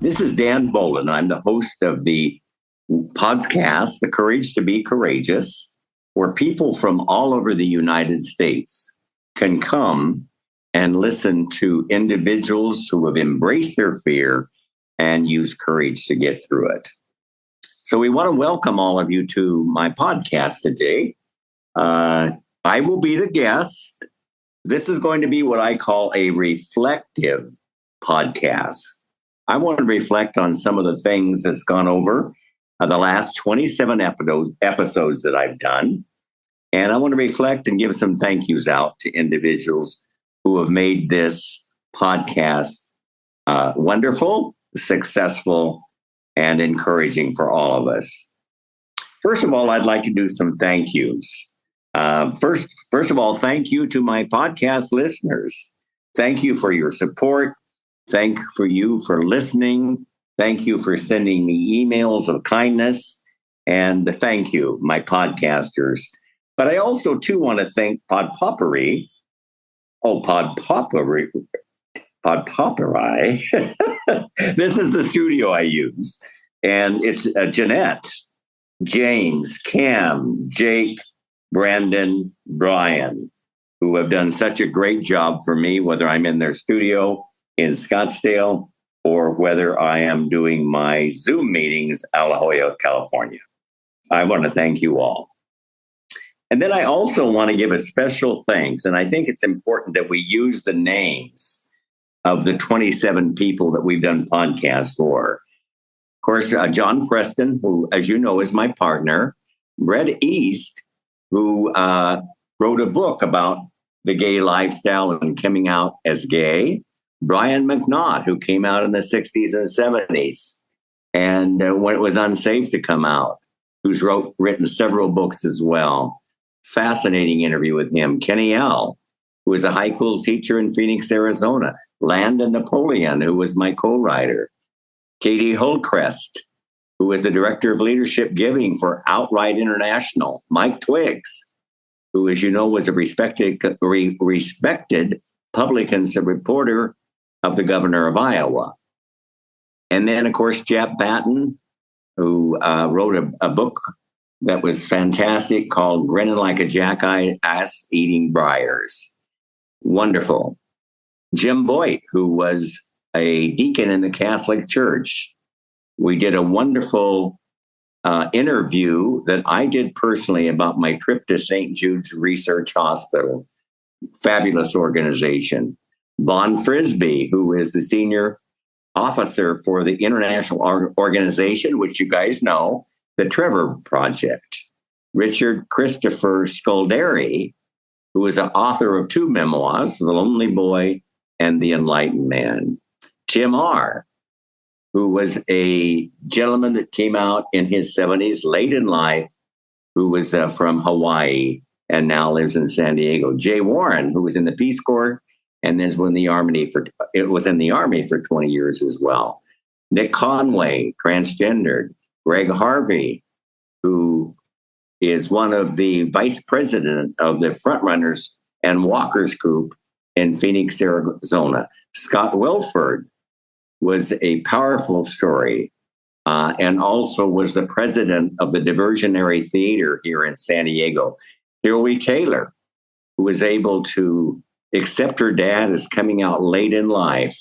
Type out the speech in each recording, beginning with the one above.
This is Dan Bolen. I'm the host of the podcast, The Courage to Be Courageous, where people from all over the United States can come and listen to individuals who have embraced their fear and use courage to get through it. So we want to welcome all of you to my podcast today. I will be the guest. This is going to be what I call a reflective podcast. I want to reflect on some of the things that's gone over the last 27 episodes that I've done. And I want to reflect and give some thank yous out to individuals who have made this podcast wonderful, successful, and encouraging for all of us. First of all, I'd like to do some thank yous. First of all, thank you to my podcast listeners. Thank you for your support. Thank you for listening. Thank you for sending me emails of kindness. And thank you, my podcasters. But I also, too, want to thank Podpoppery. Podpoppery. This is the studio I use. And it's Jeanette, James, Cam, Jake, Brandon, Brian, who have done such a great job for me, whether I'm in their studio in Scottsdale or whether I am doing my Zoom meetings out of La Jolla, California. I want to thank you all. And then I also want to give a special thanks, and I think it's important that we use the names of the 27 people that we've done podcasts for. Of course, John Preston, who, as you know, is my partner. Brett East, who wrote a book about the gay lifestyle and coming out as gay. Brian McNaught, who came out in the 60s and 70s, and when it was unsafe to come out, who's written several books as well. Fascinating interview with him. Kenny L., who is a high school teacher in Phoenix, Arizona. Landon Napoleon, who was my co-writer. Katie Holtcrest, who is the director of leadership giving for Outright International. Mike Twiggs, who, as you know, was a respected public and reporter of the governor of Iowa. And then, of course, Jeff Batten, who wrote a book that was fantastic called Grinning Like a Jackass Eating Briars. Wonderful. Jim Voigt, who was a deacon in the Catholic Church. We did a wonderful interview that I did personally about my trip to St. Jude's Research Hospital. Fabulous organization. Bon Frisbee, who is the senior officer for the international organization, which you guys know, the Trevor Project. Richard Christopher Sculderi, who is an author of 2 memoirs, The Lonely Boy and The Enlightened Man. Tim R., who was a gentleman that came out in his 70s, late in life, who was from Hawaii and now lives in San Diego. Jay Warren, who was in the Peace Corps and then was in the Army for 20 years as well. Nick Conway, transgendered. Greg Harvey, who is one of the vice president of the Frontrunners and Walkers group in Phoenix, Arizona. Scott Wilford was a powerful story and also was the president of the Diversionary Theater here in San Diego. Hilary Taylor, who was able to accept her dad as coming out late in life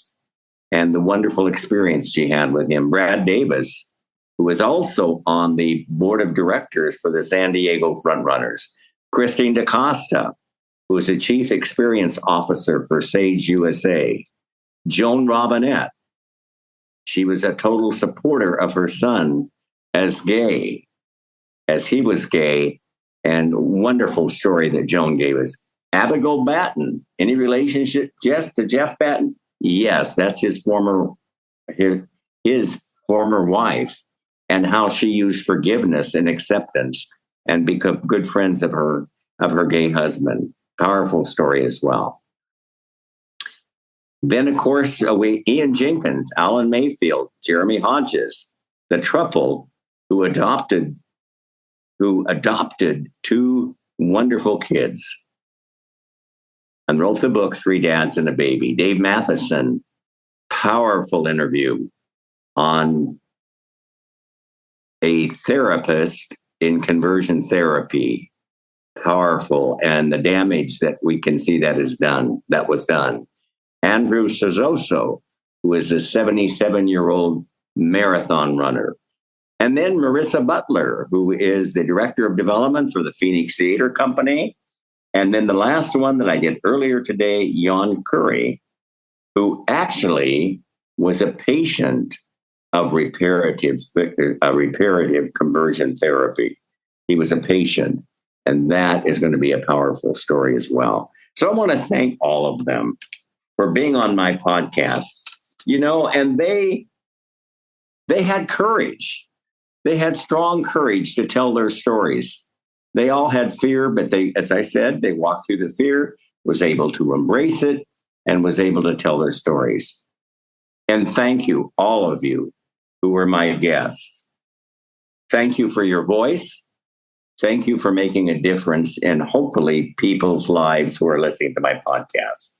and the wonderful experience she had with him. Brad Davis, who was also on the board of directors for the San Diego Frontrunners. Christine DaCosta, who was the chief experience officer for Sage USA. Joan Robinette, she was a total supporter of her son as he was gay, and wonderful story that Joan gave us. Abigail Batten, any relationship to Jeff Batten? Yes, that's his former wife, and how she used forgiveness and acceptance and become good friends of her gay husband. Powerful story as well. Then, of course, Ian Jenkins, Alan Mayfield, Jeremy Hodges, the couple who adopted 2 wonderful kids and wrote the book, 3 Dads and a Baby. Dave Matheson, powerful interview on a therapist in conversion therapy. Powerful, and the damage that we can see that was done. Andrew Sozoso, who is a 77-year-old marathon runner. And then Marissa Butler, who is the director of development for the Phoenix Theater Company. And then the last one that I did earlier today, Jan Curry, who actually was a patient of reparative conversion therapy. He was a patient, and that is going to be a powerful story as well. So I want to thank all of them for being on my podcast, and they had courage. They had strong courage to tell their stories. They all had fear, but as I said, they walked through the fear, was able to embrace it, and was able to tell their stories. And thank you, all of you who were my guests. Thank you for your voice. Thank you for making a difference in hopefully people's lives who are listening to my podcast.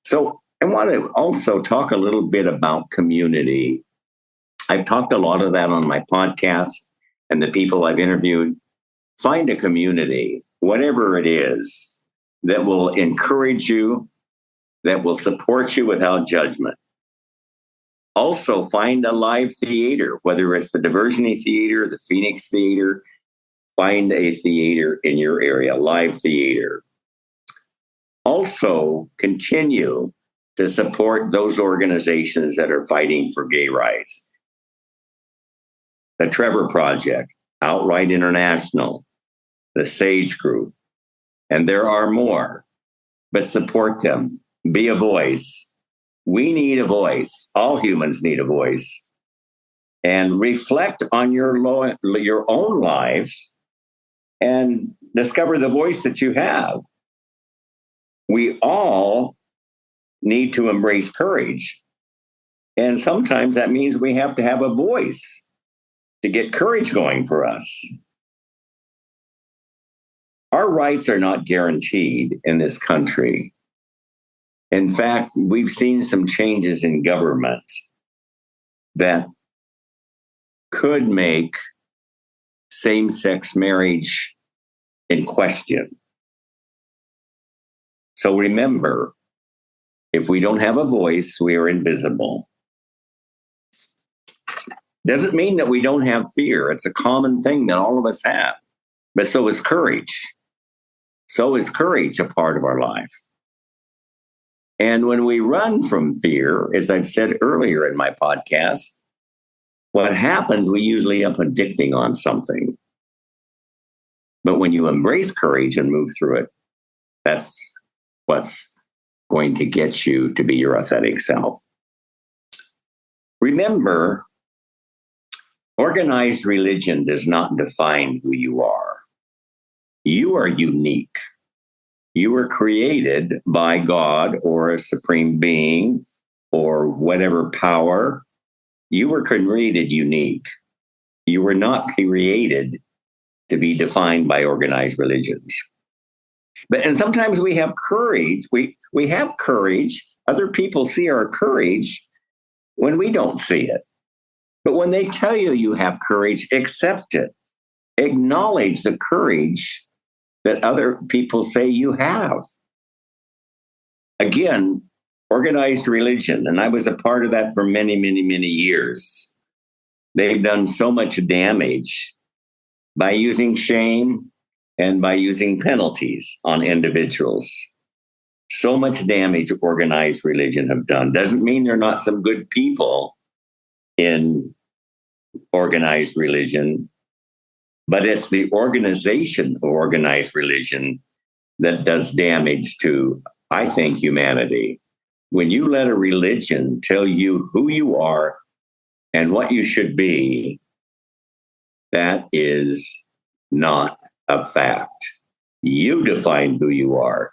So I want to also talk a little bit about community. I've talked a lot of that on my podcast and the people I've interviewed. Find a community, whatever it is, that will encourage you, that will support you without judgment. Also, find a live theater, whether it's the Diversionary Theater, the Phoenix Theater. Find a theater in your area, live theater. Also, continue to support those organizations that are fighting for gay rights. The Trevor Project, Outright International, the Sage Group, and there are more, but support them. Be a voice. We need a voice. All humans need a voice. And reflect on your own life and discover the voice that you have. We all need to embrace courage. And sometimes that means we have to have a voice to get courage going for us. Our rights are not guaranteed in this country. In fact, we've seen some changes in government that could make same-sex marriage in question. So remember, if we don't have a voice, we are invisible. Doesn't mean that we don't have fear. It's a common thing that all of us have. But so is courage. So is courage a part of our life. And when we run from fear, as I've said earlier in my podcast, what happens, we usually end up addicting on something. But when you embrace courage and move through it, that's what's going to get you to be your authentic self. Remember, organized religion does not define who you are. You are unique. You were created by God or a supreme being or whatever power. You were created unique. You were not created to be defined by organized religions. And sometimes we have courage. We have courage. Other people see our courage when we don't see it. But when they tell you you have courage, accept it. Acknowledge the courage that other people say you have. Again, organized religion, and I was a part of that for many, many, many years. They've done so much damage by using shame and by using penalties on individuals. So much damage organized religion have done. Doesn't mean there are not some good people in organized religion, but it's the organization of organized religion that does damage to, I think, humanity. When you let a religion tell you who you are and what you should be, that is not a fact. You define who you are.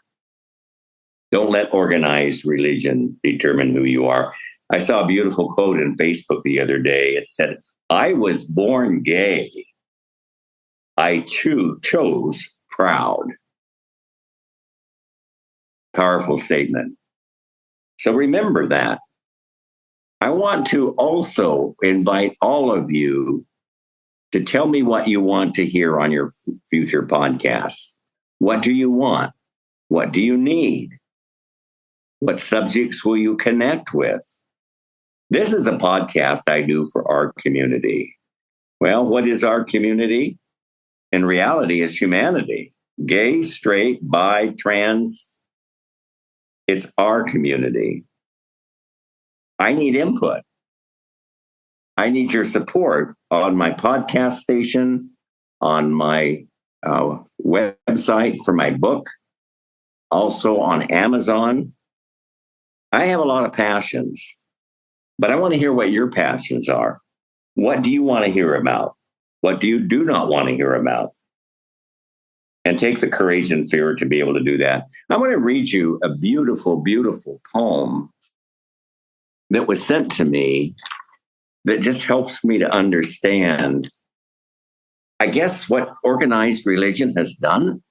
Don't let organized religion determine who you are. I saw a beautiful quote in Facebook the other day. It said, "I was born gay. I chose proud." Powerful statement. So remember that. I want to also invite all of you to tell me what you want to hear on your future podcasts. What do you want? What do you need? What subjects will you connect with? This is a podcast I do for our community. Well, what is our community? In reality, it's humanity. Gay, straight, bi, trans. It's our community. I need input. I need your support on my podcast station, on my website for my book, also on Amazon. I have a lot of passions, but I want to hear what your passions are. What do you want to hear about? What do you do not want to hear about? And take the courage and fear to be able to do that. I want to read you a beautiful, beautiful poem that was sent to me that just helps me to understand, I guess, what organized religion has done.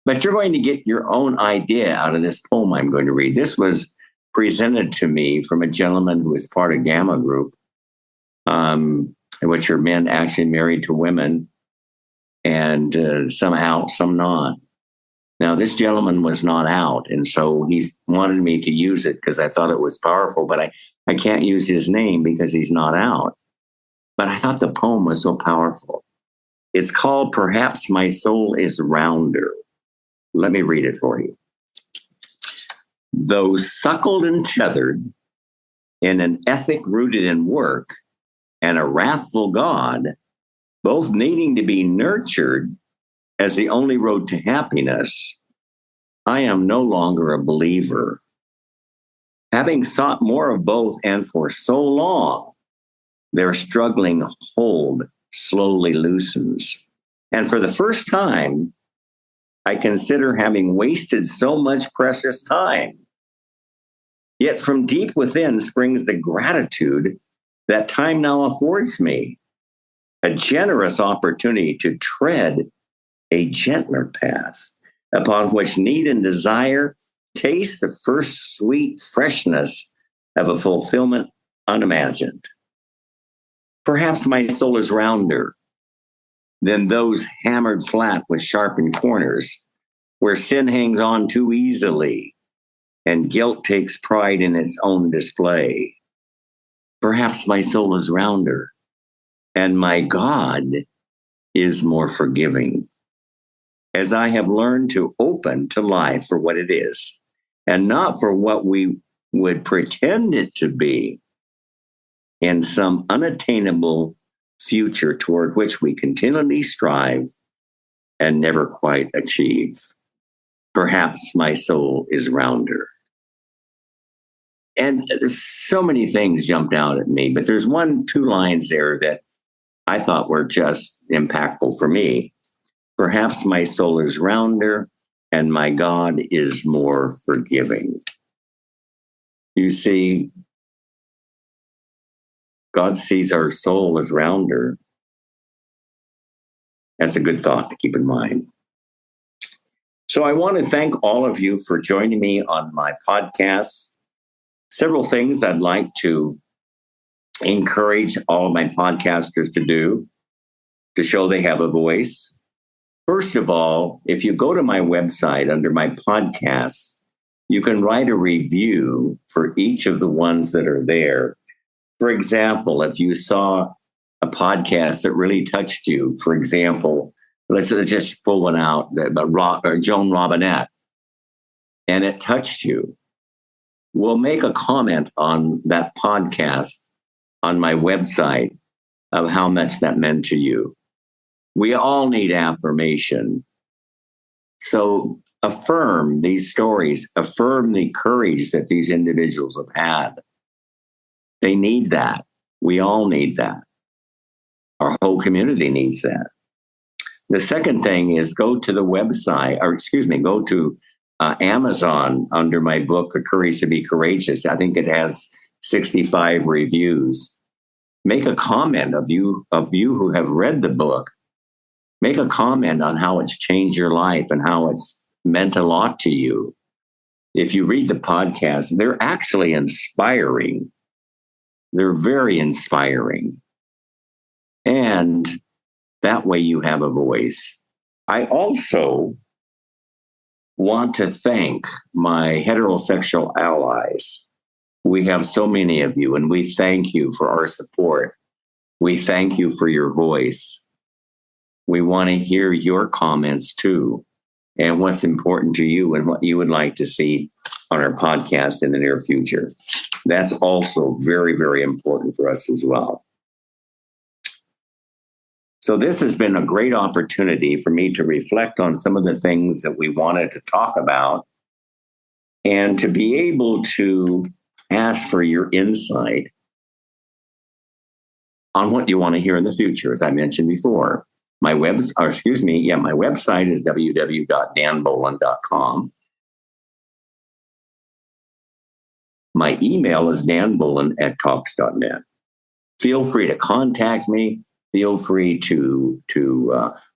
But you're going to get your own idea out of this poem I'm going to read. This was presented to me from a gentleman who is part of Gamma Group, which are men actually married to women, and some out, some not. Now, this gentleman was not out, and so he wanted me to use it because I thought it was powerful, but I can't use his name because he's not out. But I thought the poem was so powerful. It's called Perhaps My Soul is Rounder. Let me read it for you. Though suckled and tethered in an ethic rooted in work and a wrathful God, both needing to be nurtured as the only road to happiness, I am no longer a believer. Having sought more of both and for so long, their struggling hold slowly loosens. And for the first time, I consider having wasted so much precious time. Yet from deep within springs the gratitude that time now affords me, a generous opportunity to tread a gentler path upon which need and desire taste the first sweet freshness of a fulfillment unimagined. Perhaps my soul is rounder than those hammered flat with sharpened corners, where sin hangs on too easily and guilt takes pride in its own display. Perhaps my soul is rounder, and my God is more forgiving, as I have learned to open to life for what it is, and not for what we would pretend it to be in some unattainable future toward which we continually strive and never quite achieve. Perhaps my soul is rounder. And so many things jumped out at me, but there's two lines there that I thought were just impactful for me. Perhaps my soul is rounder and my God is more forgiving. You see, God sees our soul as rounder. That's a good thought to keep in mind. So I want to thank all of you for joining me on my podcast. Several things I'd like to encourage all of my podcasters to do to show they have a voice. First of all, if you go to my website under my podcasts, you can write a review for each of the ones that are there. For example, if you saw a podcast that really touched you, for example, let's just pull one out, Joan Robinette, and it touched you, well, make a comment on that podcast on my website of how much that meant to you. We all need affirmation. So affirm these stories, affirm the courage that these individuals have had. They need that. We all need that. Our whole community needs that. The second thing is go to the website, go to Amazon under my book, The Courage to Be Courageous. I think it has 65 reviews. Make a comment of you who have read the book. Make a comment on how it's changed your life and how it's meant a lot to you. if you read the podcast, they're actually inspiring. They're very inspiring. And that way you have a voice. I also want to thank my heterosexual allies. We have so many of you, and we thank you for our support. We thank you for your voice. We want to hear your comments too, and what's important to you and what you would like to see on our podcast in the near future. That's also very, very important for us as well. So this has been a great opportunity for me to reflect on some of the things that we wanted to talk about and to be able to ask for your insight on what you want to hear in the future. As I mentioned before, my website is www.danbolen.com. My email is danbolen@cox.net. Feel free to contact me. Feel free to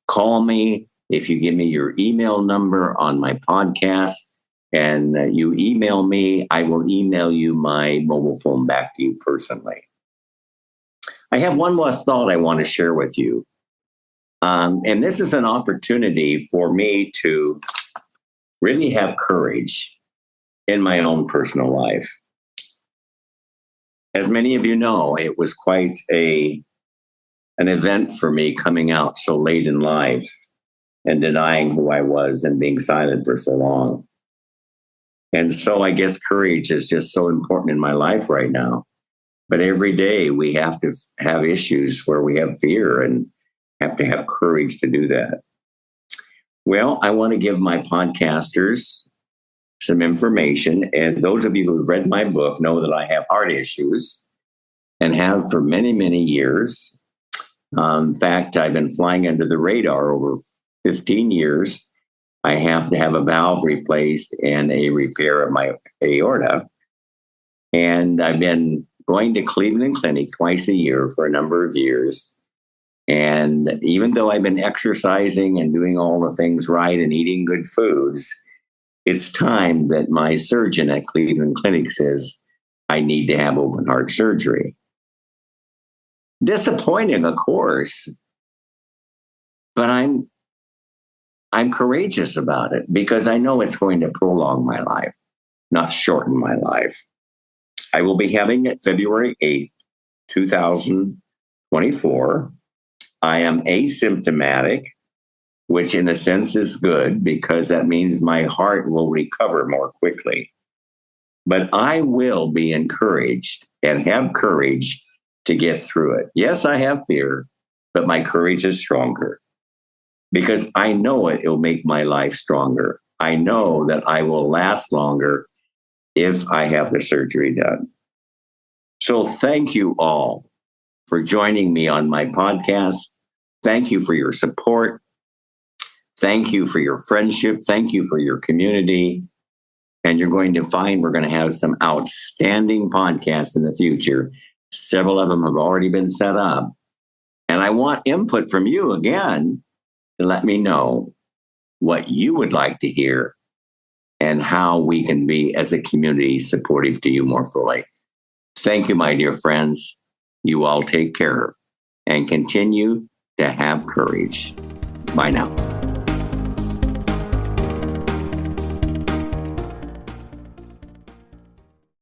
call me. If you give me your email number on my podcast and you email me, I will email you my mobile phone back to you personally. I have one last thought I want to share with you. And this is an opportunity for me to really have courage in my own personal life. As many of you know, it was quite an event for me coming out so late in life and denying who I was and being silent for so long. And so I guess courage is just so important in my life right now. But every day we have to have issues where we have fear and have to have courage to do that. Well, I want to give my podcasters some information. And those of you who've read my book know that I have heart issues and have for many, many years. In fact, I've been flying under the radar over 15 years. I have to have a valve replaced and a repair of my aorta. And I've been going to Cleveland Clinic twice a year for a number of years. And even though I've been exercising and doing all the things right and eating good foods, it's time that my surgeon at Cleveland Clinic says I need to have open heart surgery. Disappointing, of course, but I'm courageous about it because I know it's going to prolong my life, not shorten my life. I will be having it February 8th, 2024. I am asymptomatic, which in a sense is good because that means my heart will recover more quickly. But I will be encouraged and have courage to get through it. Yes, I have fear, but my courage is stronger because I know it will make my life stronger. I know that I will last longer if I have the surgery done. So thank you all for joining me on my podcast. Thank you for your support. Thank you for your friendship. Thank you for your community. And you're going to find we're going to have some outstanding podcasts in the future. Several of them have already been set up. And I want input from you again to let me know what you would like to hear and how we can be as a community supportive to you more fully. Thank you, my dear friends. You all take care and continue to have courage. Bye now.